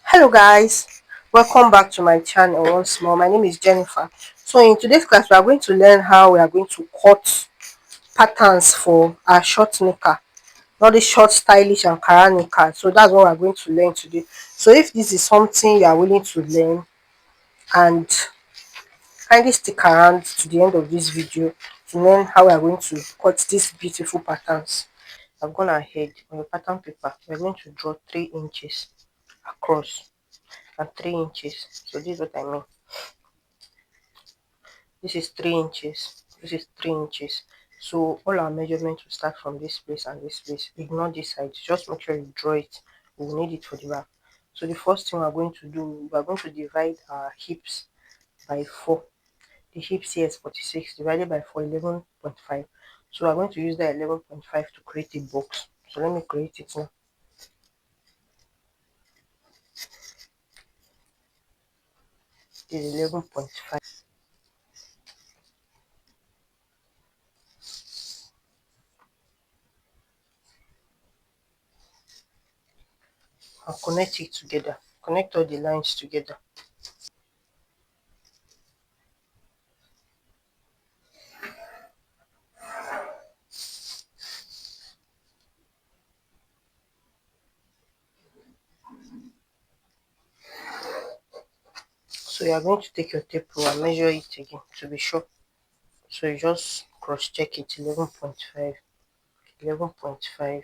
Hello guys, welcome back to my channel once more. My name is Jennifer. So in today's class we are going to learn how we are going to cut patterns for our short knicker, not the short stylish and Ankara knicker. So that's what we are going to learn today. So if this is something you are willing to learn, and kindly stick around to the end of this video to learn how we are going to cut these beautiful patterns. I've gone ahead on the pattern paper. We're going to draw 3 inches across and 3 inches. So this is what I mean. This is 3 inches, this is 3 inches. So all our measurements will start from this place and this place. Ignore this side, just make sure you draw it. We will need it for the back. So the first thing we're going to do, we're going to divide our hips by 4. The hips here is 46 divided by 4, 11.5. So we're going to use that 11.5 to create a box. So let me create it now. This is 11.5. And connect it together. Connect all the lines together. So you are going to take your tape rule and measure it again to be sure. So you just cross check it, 11.5, 11.5,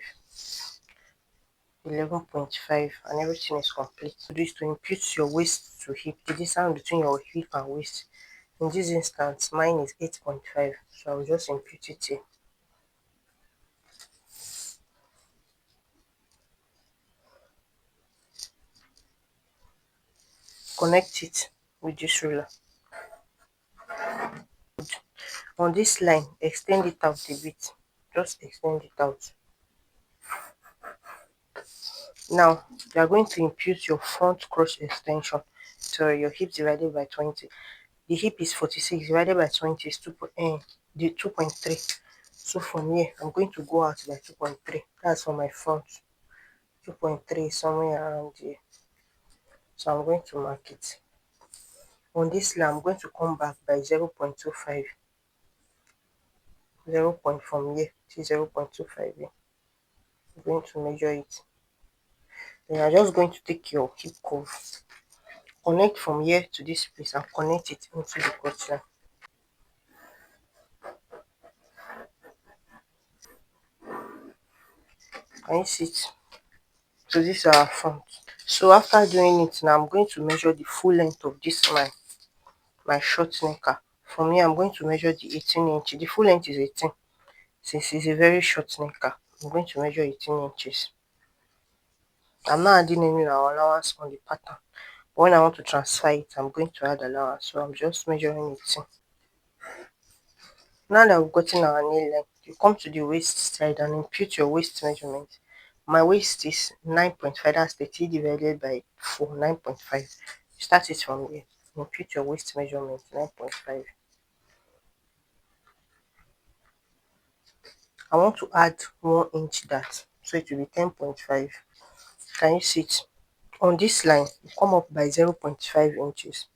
11.5, and everything is complete. So this to impute your waist to hip, the distance between your hip and waist. In this instance, mine is 8.5, so I will just impute it here. Connect it with this ruler. On this line, extend it out a bit. Just extend it out. Now, you are going to impute your front cross extension to your hip divided by 20. The hip is 46 divided by 20 is 2.3. So from here, I'm going to go out by 2.3. That's for my front. 2.3 somewhere around here. So I'm going to mark it. On this line, I'm going to come back by 0.25. 0 point from here to 0.25 here. I'm going to measure it. Then you're just going to take your hip curve. Connect from here to this place and connect it into the cut line. Can you see it? So this is our front. So after doing it now, I'm going to measure the full length of this my short knicker. From here, I'm going to measure the 18 inch. The full length is 18. Since it's a very short knicker, I'm going to measure 18 inches. I'm not adding any allowance on the pattern. But when I want to transfer it, I'm going to add allowance. So I'm just measuring it in. Now that we've gotten our nail length, you come to the waist side and impute your waist measurement. My waist is 9.5, that's 30 divided by 4, 9.5. You start it from here. Impute your waist measurement, 9.5. I want to add 1 inch that, so it will be 10.5. Can you see it? On this line, you come up by 0.5 inches.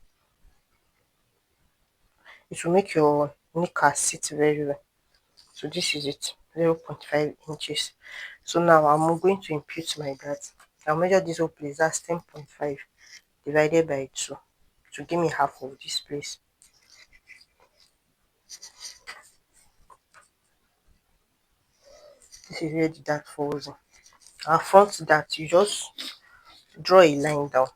It will make your knicker sit very well. So this is it, 0.5 inches. So now I'm going to impute my that. I'll measure this whole place, that's 10.5 divided by 2 to give me half of this place. This is where the dart falls in. Our front dart, you just draw a line down.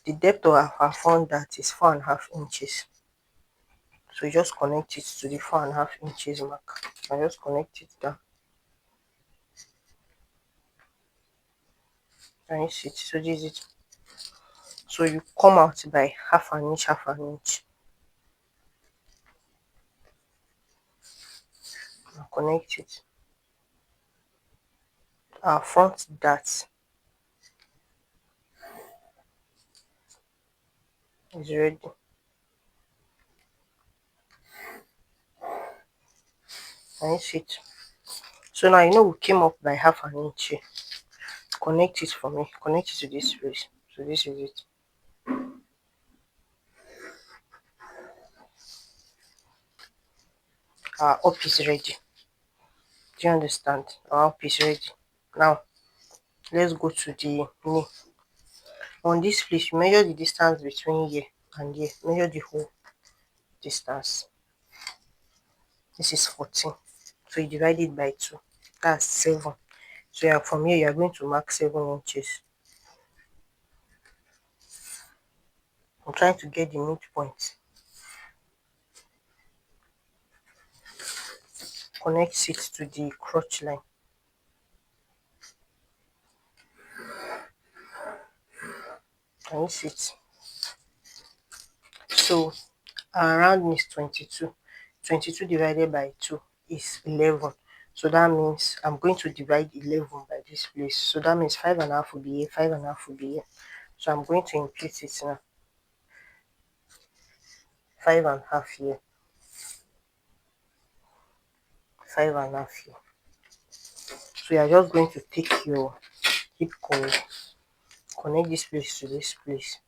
The depth of our front dart is 4.5 inches. So you just connect it to the 4.5 inches mark. I just connect it down. Can you see it? So this is it. So you come out by half an inch, half an inch. And connect it. Our front dart is ready. Can you see it? So now you know we came up by half an inch here. Connect it for me. Connect it to this place. So this is it. Our up is ready. Do you understand? Our up is ready. Now let's go to the knee. On this place, you measure the distance between here and here. Measure the whole distance. This is 14. So you divide it by 2. That's 7. So yeah, from here you are going to mark 7 inches. I'm trying to get the midpoint. Connect it to the crotch line. Can you see it? So around is 22. 22 divided by 2 is 11. So that means I'm going to divide 11 by this place. So that means 5.5 will be here, 5.5 will be here. So I'm going to input it now. 5.5 here, 5.5 here. So you're just going to take your hip coil, connect this place to this place.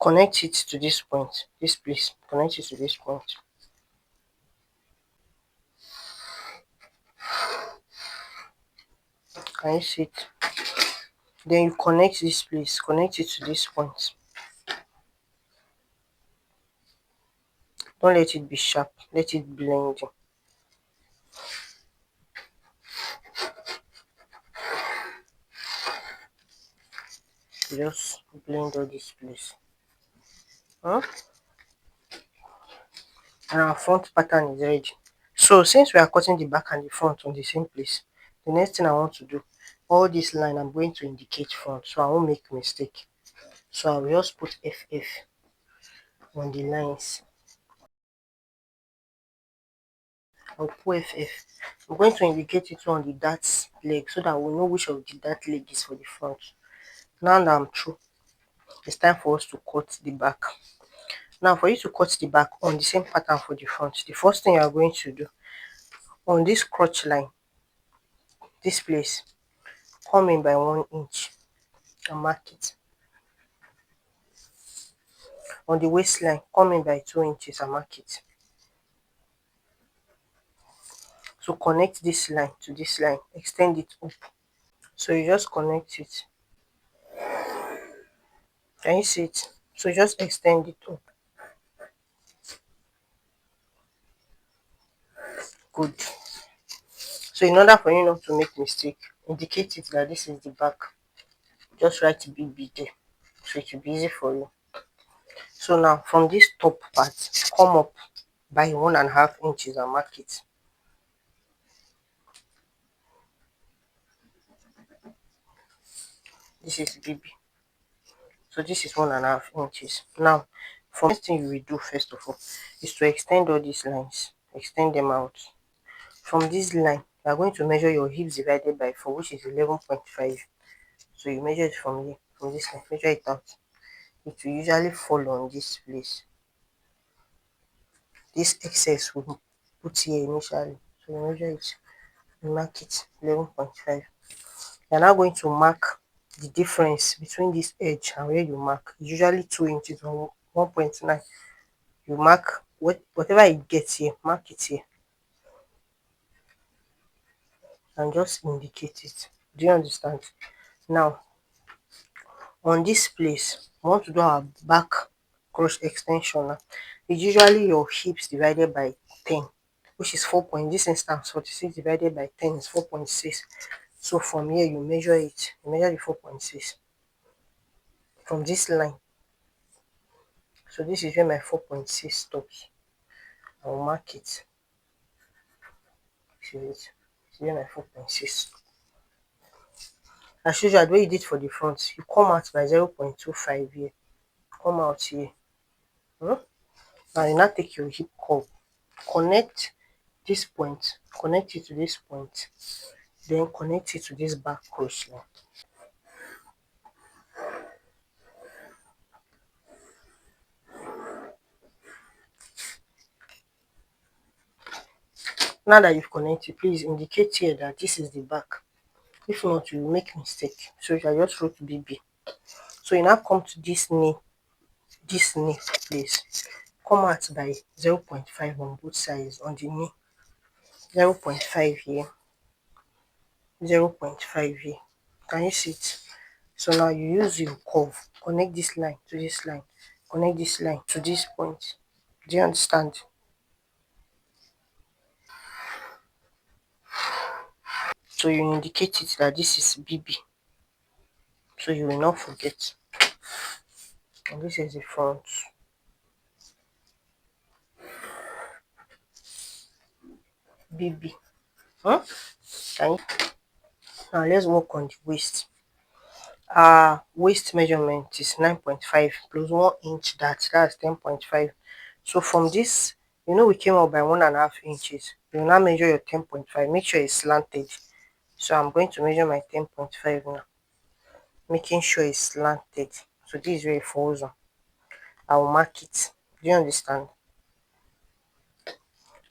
Connect it to this point, this place. Connect it to this point. Can you see it? Then you connect this place, connect it to this point. Don't let it be sharp, let it blend in. Just blend all this place. Huh? And our front pattern is ready. So since we are cutting the back and the front on the same place, the next thing I want to do, all this line I'm going to indicate front so I won't make mistake. So I will just put FF on the lines. I'll put FF. I'm going to indicate it on the dart leg so that we'll know which of the dart leg is for the front. Now that I'm through, it's time for us to cut the back. Now for you to cut the back on the same pattern for the front, the first thing you are going to do, on this crotch line, this place, come in by 1 inch and mark it. On the waistline, come in by 2 inches and mark it. So connect this line to this line, extend it up. So you just connect it. Can you see it? So just extend it up. Good. So in order for you not to make mistake, indicate it that this is the back. Just write BB there, so it will be easy for you. So now from this top part, come up by 1.5 inches and mark it. This is BB. So this is 1.5 inches. Now, first thing you will do first of all is to extend all these lines. Extend them out. From this line, you are going to measure your hips divided by 4, which is 11.5. So you measure it from here, from this line, measure it out. It will usually fall on this place. This excess will put here initially. So you measure it, you mark it 11.5. You're now going to mark the difference between this edge and where you mark. Usually 2 inches or 1.9. You mark whatever it gets here, mark it here and just indicate it. Do you understand? Now on this place, we want to do our back cross extension. Now it's usually your hips divided by 10, which is 4 point. This instance 46 divided by 10 is 4.6. So from here you measure it, you measure the 4.6 from this line. So this is where my 4.6 stops. I'll mark it. See it? This is where my 4.6. As usual, the way you did for the front, you come out by 0.25 here. Come out here. Hmm? Now you now take your hip curve, connect this point, connect it to this point. then connect it to this back cross line. Now that you've connected, please indicate here that this is the back. If not, you will make mistake. So you can just wrote BB. So you now come to this knee place. Come out by 0.5 on both sides on the knee. 0.5 here, 0.5 here. Can you see it? So now you use your curve, connect this line to this line, connect this line to this point. Do you understand? So you indicate it that this is BB, so you will not forget. And this is the front. BB. Huh? Can you? Now let's work on the waist. Our waist measurement is 9.5 plus 1 inch, that's 10.5. So from this, we came up by 1.5 inches. You now measure your 10.5. Make sure it's slanted. So I'm going to measure my 10.5 now, making sure it's slanted. So this is where it falls on. I will mark it. Do you understand?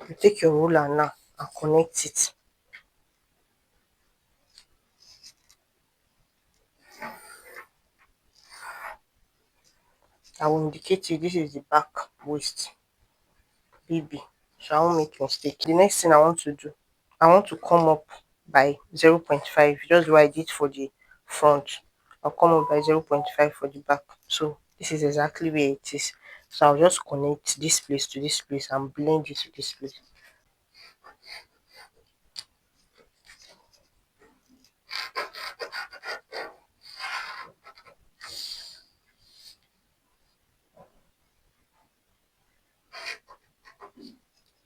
You take your ruler now and connect it. I will indicate you this is the back waist, BB. So I won't make mistake. The next thing I want to do, I want to come up by 0.5, just what I did for the front. I'll come up by 0.5 for the back. So this is exactly where it is. So I'll just connect this place to this place and blend it to this place.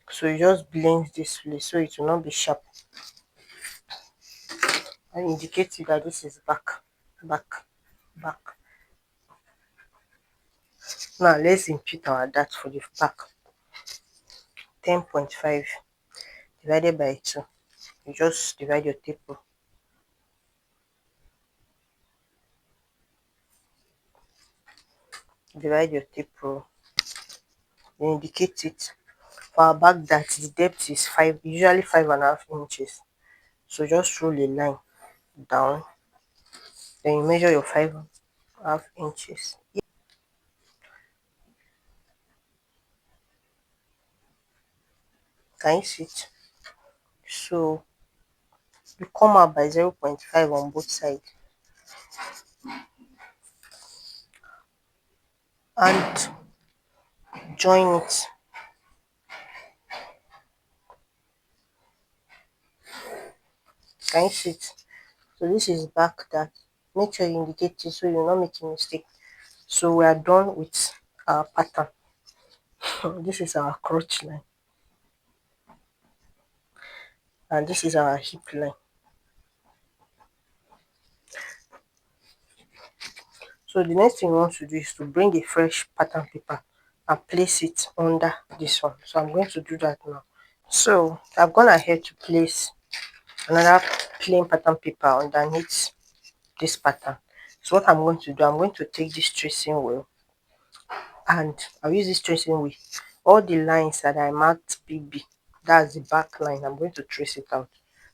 So you just blend this place so it will not be sharp. And indicate you that this is back, back, back. Now let's impute our dart for the back. 10.5 divided by 2. You just divide your tape rule. Divide your tape rule. You indicate it. For our back dart, the depth is usually 5.5 inches. So just roll a line down. Then you measure your 5.5 inches. Can you see it? So you come out by 0.5 on both sides and join it. Can you see it? So this is back dart. Make sure you indicate it so you're not making mistake. So we are done with our pattern. This is our crotch line and this is our hip line. So the next thing we want to do is to bring a fresh pattern paper and place it under this one. So I'm going to do that now. So I've gone ahead to place another plain pattern paper underneath this pattern. So what I'm going to do, I'm going to take this tracing wheel and I'll use this tracing wheel. All the lines that I marked BB, that's the back line, I'm going to trace it out.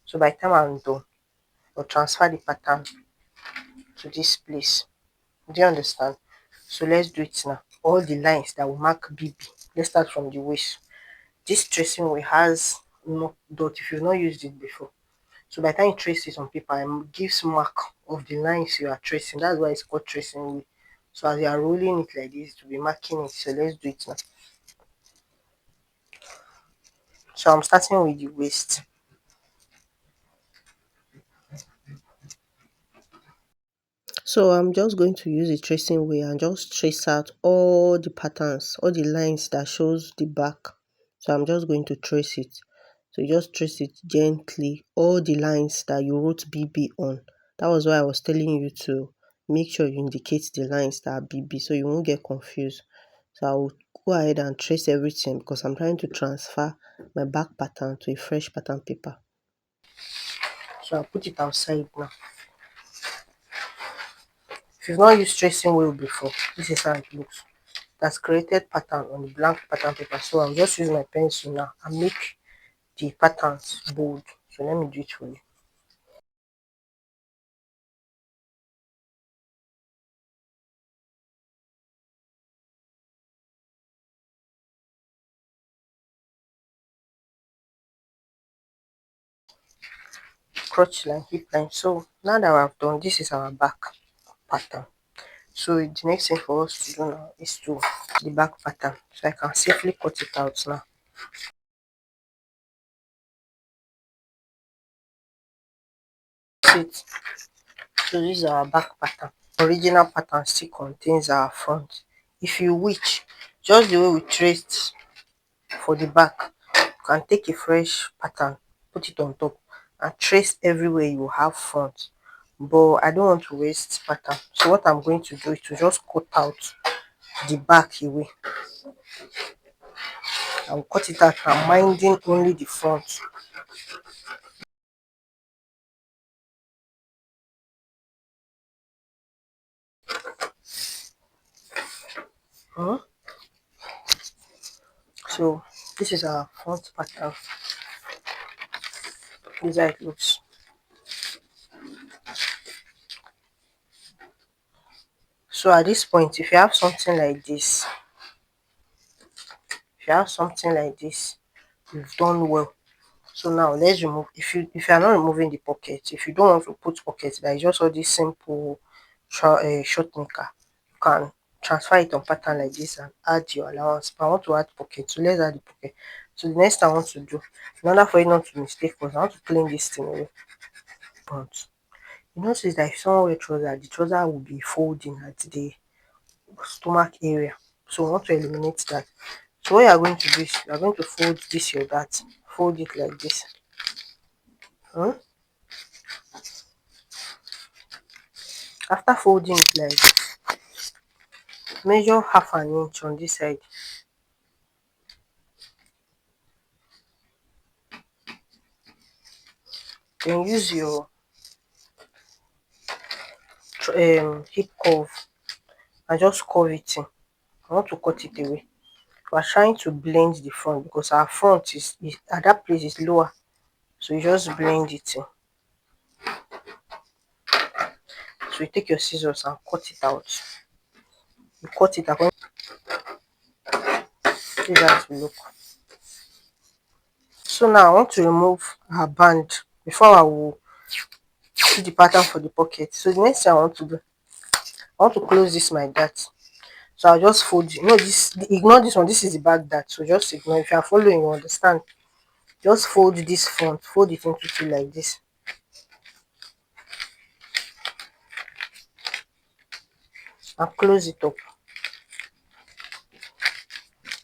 So by the time I'm done, I'll transfer the pattern to this place. Do you understand? So let's do it now. All the lines that will mark BB. Let's start from the waist. This tracing wheel has no dot if you've not used it before. So by the time you trace it on paper, it gives mark of the lines you are tracing. That's why it's called tracing wheel. So as you are rolling it like this, to be marking it. So let's do it now. So I'm starting with the waist. So I'm just going to use a tracing wheel and just trace out all the patterns, all the lines that shows the back. So I'm just going to trace it. So you just trace it gently, all the lines that you wrote BB on. That was why I was telling you to make sure you indicate the lines that are BB so you won't get confused. So I will go ahead and trace everything because I'm trying to transfer my back pattern to a fresh pattern paper. So I'll put it outside now. If you've not used tracing wheel before, this is how it looks. That's created pattern on the blank pattern paper. So I'll just use my pencil now and make the patterns bold. So let me do it for you. Crotch line, hip line. So now that I've done, this is our back pattern. So the next thing for us to do now is to the back pattern. So I can safely cut it out now. See it. So this is our back pattern. Original pattern still contains our front. If you wish, just the way we traced for the back, you can take a fresh pattern, put it on top, and trace everywhere you have front. But I don't want to waste pattern. So what I'm going to do is to just cut out the back away. I'll cut it out and minding only the front. Hmm? So this is our front pattern. This is how it looks. So at this point, if you have something like this, you've done well. So now let's remove. If you are not removing the pocket, if you don't want to put pockets, like just all this simple short knicker, you can transfer it on pattern like this and add your allowance. But I want to add pocket, so let's add the pocket. So the next thing I want to do, in order for you not to mistake, because I want to clean this thing away. But you notice that if someone wear trouser, the trouser will be folding at the stomach area. So we want to eliminate that. So what you are going to do is you are going to fold this your that, fold it like this. Hmm? After folding it like this, measure half an inch on this side. Then use your hip curve and just curve it in. I want to cut it away. We are trying to blend the front because our front is at that place is lower. So you just blend it in. So you take your scissors and cut it out. You cut it according to that will look. So now I want to remove our band before I will do the pattern for the pocket. So the next thing I want to do, I want to close this like that. So I'll just fold. You know this. Ignore this one. This is the back that. So just ignore. If you are following, you understand. Just fold this front. Fold it into two like this, and close it up.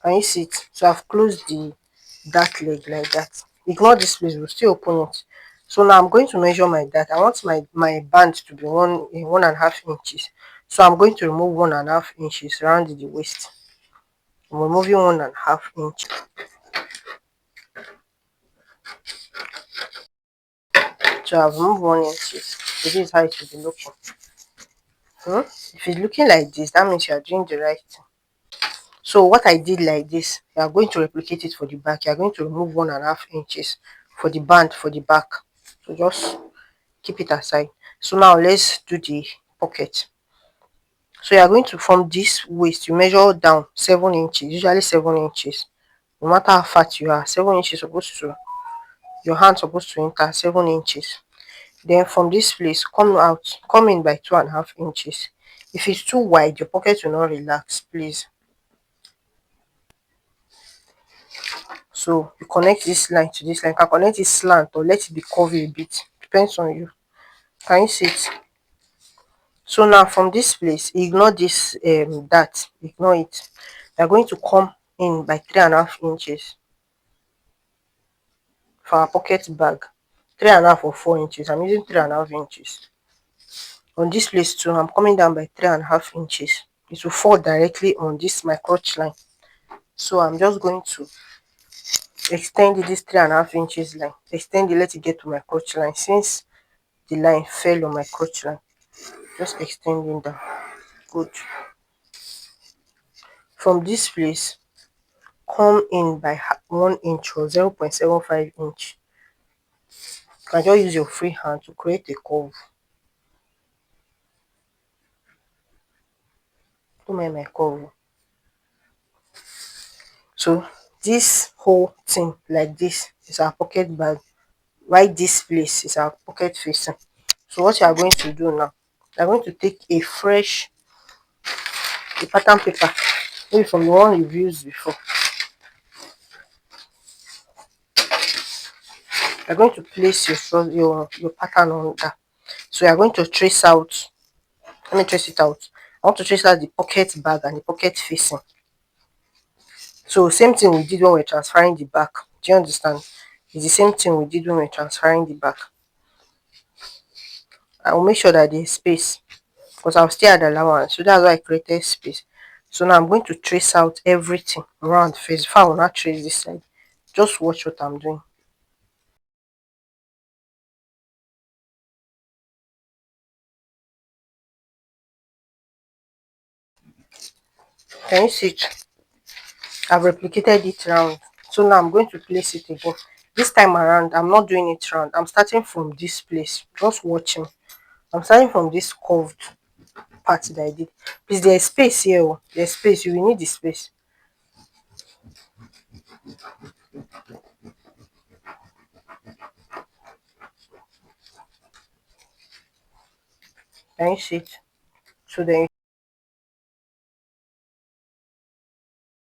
Can you see it? So I've closed the that leg like that. Ignore this place. We'll still open it. So now I'm going to measure my that. I want my band to be 1.5 inches. So I'm going to remove 1.5 inches around the waist. I'm removing 1.5 inch. So I've removed 1 inch. So this is how it should be looking. Hmm? If it's looking like this, that means you are doing the right thing. So what I did like this, you are going to replicate it for the back. You are going to remove 1.5 inches for the band for the back. So just keep it aside. So now let's do the pocket. So you are going to, from this waist, you measure down 7 inches, usually 7 inches. No matter how fat you are, 7 inches supposed to, your hand supposed to enter 7 inches. Then from this place, come in by 2.5 inches. If it's too wide, your pocket will not relax, please. So you connect this line to this line. You can connect it slant or let it be curvy a bit. Depends on you. Can you see it? So now from this place, ignore this that. Ignore it. We are going to come in by 3.5 inches for our pocket bag. 3.5 or 4 inches. I'm using 3.5 inches. On this place too, I'm coming down by 3.5 inches. It will fall directly on this my crotch line. So I'm just going to extend this 3.5 inches line. Extend it, let it get to my crotch line. Since the line fell on my crotch line. Just extending down. Good. From this place, come in by 1 inch or 0.75 inch. You can just use your free hand to create a curve. Don't mind my curve. So this whole thing like this is our pocket bag. Right, this place is our pocket facing. So what you are going to do now, you are going to take a pattern paper, maybe from the one you've used before. You are going to place your pattern on that. So you are going to trace out. Let me trace it out. I want to trace out the pocket bag and the pocket facing. So same thing we did when we're transferring the back. Do you understand? It's the same thing we did when we're transferring the back. I will make sure that there's space because I'll still add allowance. So that's why I created space. So now I'm going to trace out everything around face. If I will not trace this side, just watch what I'm doing. Can you see it? I've replicated it round. So now I'm going to place it again. This time around, I'm not doing it round. I'm starting from this place. Just watching. I'm starting from this curved part that I did. Please, there's space here. Oh. There's space. You will need the space. Can you see it? So then,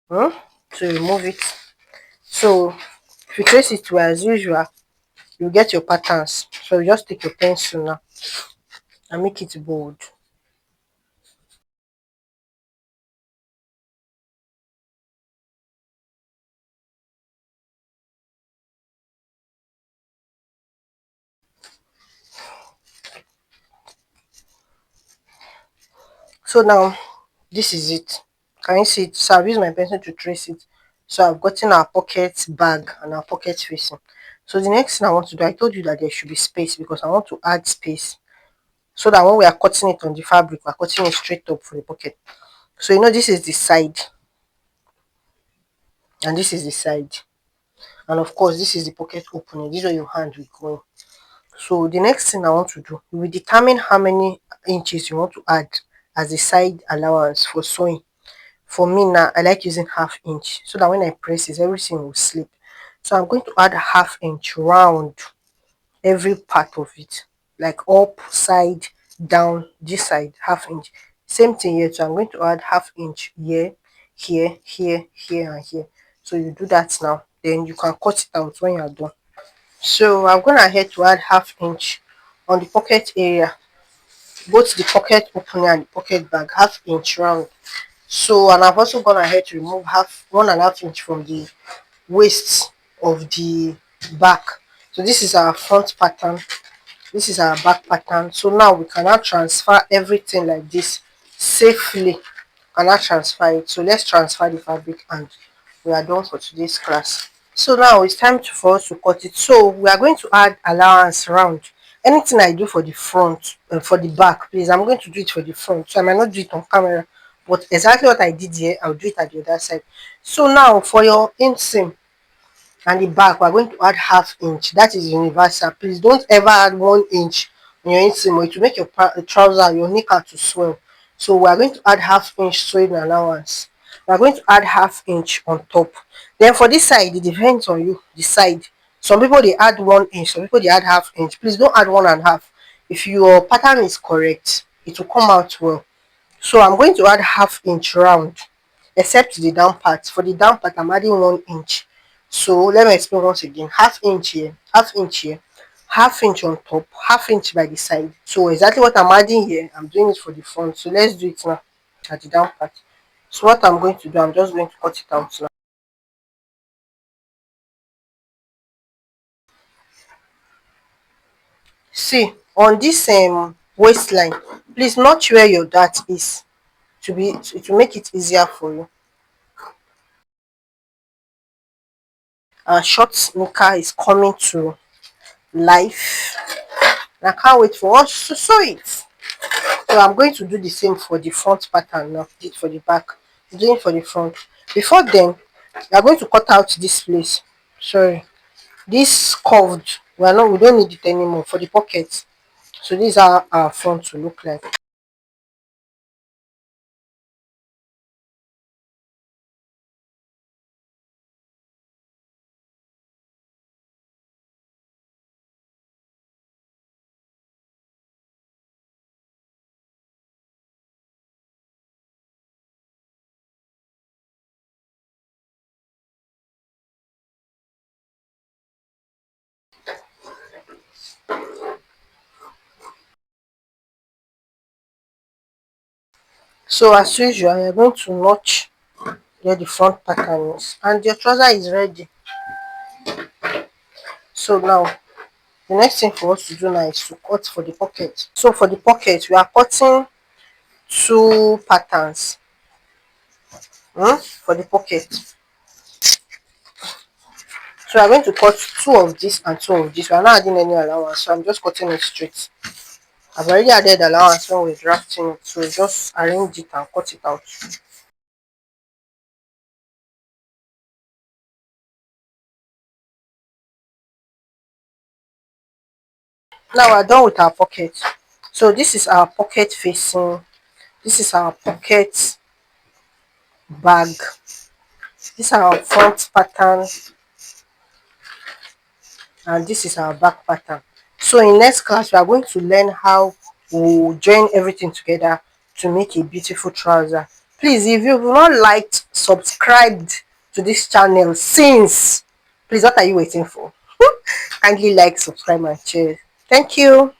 hmm? So you move it. So if you trace it well as usual, you get your patterns. So you just take your pencil now and make it bold. So now this is it. Can you see it? So I've used my pencil to trace it. So I've gotten our pocket bag and our pocket facing. So the next thing I want to do, I told you that there should be space because I want to add space so that when we are cutting it on the fabric, we're cutting it straight up for the pocket. So you know this is the side and this is the side. And of course, this is the pocket opening. This is where your hand will go in. So the next thing I want to do, you will determine how many inches you want to add as a side allowance for sewing. For me now, I like using half inch so that when I press it, everything will slip. So I'm going to add a half inch round every part of it, like up, side, down, this side, half inch. Same thing here. So I'm going to add half inch here, here, here, here, and here. So you do that now. Then you can cut it out when you're done. So I'm going ahead to add half inch on the pocket area, both the pocket opening and the pocket bag, half inch round. So and I've also gone ahead to remove 1.5 inch from the waist of the back. So this is our front pattern, this is our back pattern. So now we can now transfer everything like this safely. Can now transfer it. So let's transfer the fabric and we are done for today's class. So now it's time for us to cut it. So we are going to add allowance round. Anything I do for the front and for the back, please, I'm going to do it for the front. So I might not do it on camera, but exactly what I did here, I'll do it at the other side. So now for your inseam and the back, we're going to add half inch. That is universal. Please don't ever add 1 inch on your inseam or it will make your trouser, your knicker to swell. So we are going to add half inch sewing allowance. We are going to add half inch on top. Then for this side, it depends on you. The side. Some people they add 1 inch, some people they add half inch. Please don't add 1.5. If your pattern is correct, it will come out well. So I'm going to add half inch round, except the down part. For the down part, I'm adding 1 inch. So let me explain once again. Half inch here, half inch here, half inch on top, half inch by the side. So exactly what I'm adding here, I'm doing it for the front. So let's do it now at the down part. So what I'm going to do, I'm just going to cut it out now. See, on this waistline, please notch where your dart is to make it easier for you. Our short knicker is coming to life. and I can't wait for us to sew it. So I'm going to do the same for the front pattern now. Did for the back, doing for the front. Before then, we are going to cut out this place. Sorry, this curved. We don't need it anymore for the pocket. So these are our front to look like. So as usual, you're going to notch where the front pattern is, and your trouser is ready. So now the next thing for us to do now is to cut for the pocket. So for the pocket, we are cutting two patterns for the pocket. So we are going to cut two of this and two of this. We are not adding any allowance, so I'm just cutting it straight. I've already added allowance when we're drafting it, so just arrange it and cut it out. Now we're done with our pocket. So this is our pocket facing, this is our pocket bag, these are our front pattern, and this is our back pattern. So in next class we are going to learn how we join everything together to make a beautiful trouser. Please, if you've not liked, subscribed to this channel since, please, what are you waiting for? Kindly like, subscribe and share. Thank you.